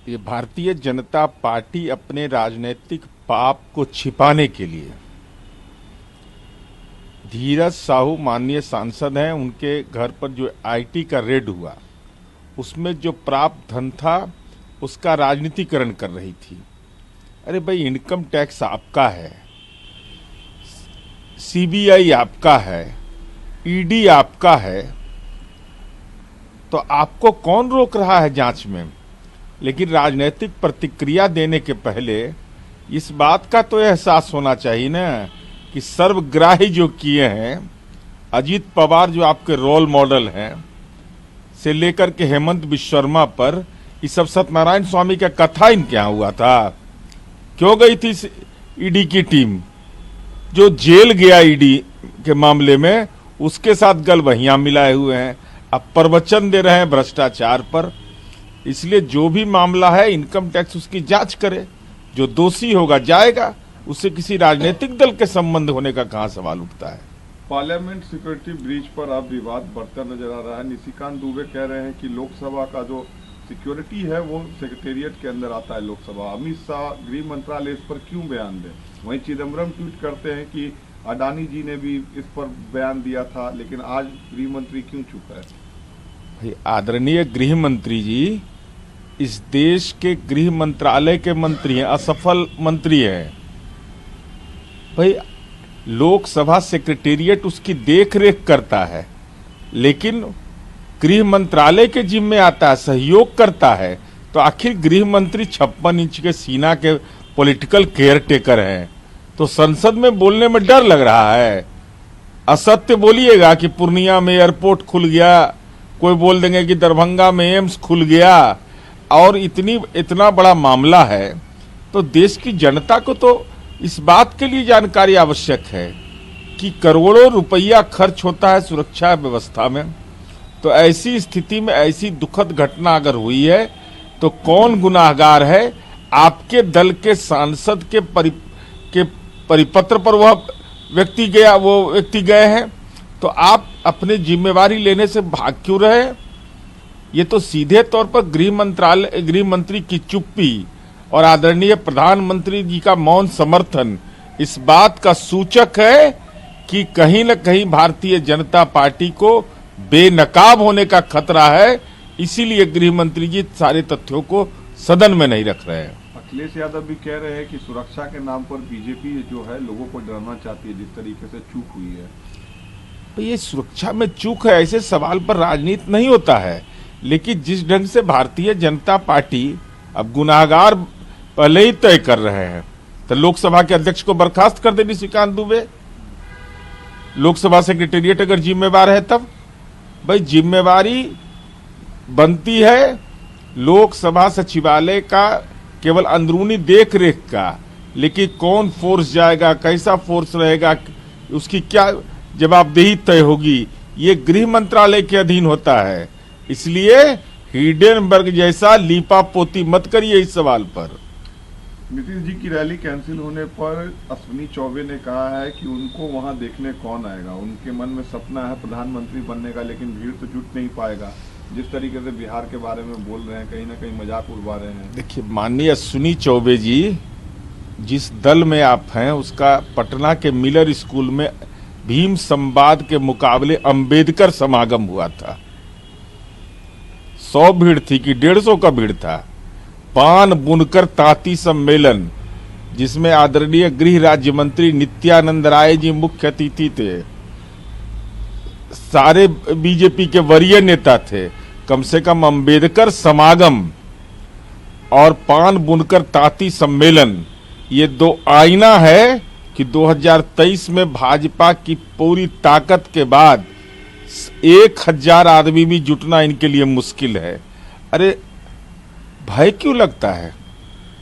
ये भारतीय जनता पार्टी अपने राजनीतिक पाप को छिपाने के लिए, धीरज साहू माननीय सांसद हैं, उनके घर पर जो आईटी का रेड हुआ उसमें जो प्राप्त धन था उसका राजनीतिकरण कर रही थी। अरे भाई, इनकम टैक्स आपका है, सीबीआई आपका है, ईडी आपका है, तो आपको कौन रोक रहा है जांच में? लेकिन राजनीतिक प्रतिक्रिया देने के पहले इस बात का तो एहसास होना चाहिए ना कि सर्वग्राही जो किए हैं, अजीत पवार जो आपके रोल मॉडल हैं, से लेकर के हेमंत विश्वकर्मा पर, इस सब सत्यनारायण स्वामी का कथा इनके यहाँ हुआ था। क्यों गई थी ईडी की टीम? जो जेल गया ईडी के मामले में, उसके साथ गलबहियां मिलाए हुए हैं। अब प्रवचन दे रहे हैं भ्रष्टाचार पर। इसलिए जो भी मामला है, इनकम टैक्स उसकी जांच करे, जो दोषी होगा जाएगा, उससे किसी राजनीतिक दल के संबंध होने का कहां सवाल उठता है। पार्लियामेंट सिक्योरिटी ब्रीच पर अब विवाद बढ़ता नजर आ रहा है। निशिकांत दुबे कह रहे हैं कि लोकसभा का जो सिक्योरिटी है वो सेक्रेटेरिएट के अंदर आता है लोकसभा। अमित शाह गृह मंत्रालय इस पर क्यों बयान दे? वहीं चिदम्बरम ट्वीट करते हैं कि अडानी जी ने भी इस पर बयान दिया था, लेकिन आज गृह मंत्री क्यों चुप है? भाई, आदरणीय गृह मंत्री जी इस देश के गृह मंत्रालय के मंत्री हैं, असफल मंत्री हैं। भाई, लोकसभा सेक्रेटेरिएट उसकी देखरेख करता है, लेकिन गृह मंत्रालय के जिम्मे आता है, सहयोग करता है। तो आखिर गृह मंत्री 56 इंच के सीना के पॉलिटिकल केयर टेकर हैं, तो संसद में बोलने में डर लग रहा है। असत्य बोलिएगा कि पूर्णिया में एयरपोर्ट खुल गया, कोई बोल देंगे कि दरभंगा में एम्स खुल गया, और इतना बड़ा मामला है, तो देश की जनता को तो इस बात के लिए जानकारी आवश्यक है कि करोड़ों रुपया खर्च होता है सुरक्षा व्यवस्था में। तो ऐसी स्थिति में ऐसी दुखद घटना अगर हुई है तो कौन गुनाहगार है? आपके दल के सांसद के परिपत्र पर वह व्यक्ति गए हैं, तो आप अपने जिम्मेवारी लेने से भाग क्यों रहे? ये तो सीधे तौर पर गृह मंत्री की चुप्पी और आदरणीय प्रधानमंत्री जी का मौन समर्थन इस बात का सूचक है कि कहीं न कहीं भारतीय जनता पार्टी को बेनकाब होने का खतरा है। इसीलिए गृह मंत्री जी सारे तथ्यों को सदन में नहीं रख रहे हैं। अखिलेश यादव भी कह रहे हैं कि सुरक्षा के नाम पर बीजेपी जो है लोगों को डराना चाहती है, जिस तरीके से चूक हुई है। तो ये सुरक्षा में चूक है, ऐसे सवाल पर राजनीति नहीं होता है। लेकिन जिस ढंग से भारतीय जनता पार्टी अब गुनाहगार पहले ही तय कर रहे हैं, तो लोकसभा के अध्यक्ष को बर्खास्त कर दे निशिकांत दुबे। लोकसभा सेक्रेटेरिएट अगर जिम्मेवार है तब भाई, जिम्मेवारी बनती है लोकसभा सचिवालय का केवल अंदरूनी देख रेख का, लेकिन कौन फोर्स जाएगा, कैसा फोर्स रहेगा, उसकी क्या जवाबदेही तय होगी, ये गृह मंत्रालय के अधीन होता है। इसलिए हिडेनबर्ग जैसा लीपा पोती मत करिए इस सवाल पर। नीतीश जी की रैली कैंसिल होने पर अश्विनी चौबे ने कहा है कि उनको वहां देखने कौन आएगा। उनके मन में सपना है प्रधानमंत्री बनने का, लेकिन भीड़ तो जुट नहीं पाएगा। जिस तरीके से बिहार के बारे में बोल रहे हैं, कहीं ना कहीं मजाक उड़वा रहे हैं। देखिए, माननीय अश्विनी चौबे जी, जिस दल में आप हैं उसका पटना के मिलर स्कूल में भीम संवाद के मुकाबले अंबेडकर समागम हुआ था। 100 भीड़ थी कि 150 का भीड़ था। पान बुनकर तांती सम्मेलन, जिसमें आदरणीय गृह राज्य मंत्री नित्यानंद राय जी मुख्य अतिथि थे, सारे बीजेपी के वरीय नेता थे। कम से कम अंबेडकर समागम और पान बुनकर तांती सम्मेलन, ये दो आईना है कि 2023 में भाजपा की पूरी ताकत के बाद 1000 आदमी भी जुटना इनके लिए मुश्किल है। अरे भय क्यों लगता है?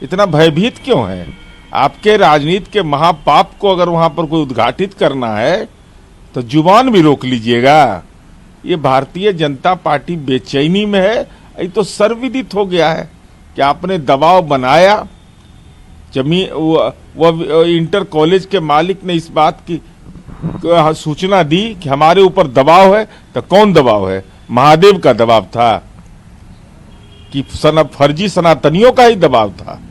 इतना भयभीत क्यों है? आपके राजनीति के महापाप को अगर वहां पर कोई उद्घाटित करना है तो जुबान भी रोक लीजिएगा। ये भारतीय जनता पार्टी बेचैनी में है। ये तो सर्वविदित हो गया है कि आपने दबाव बनाया। जमीन वो इंटर कॉलेज के मालिक ने इस बात की सूचना दी कि हमारे ऊपर दबाव है, तो कौन दबाव है? महादेव का दबाव था कि फर्जी सनातनियों का ही दबाव था।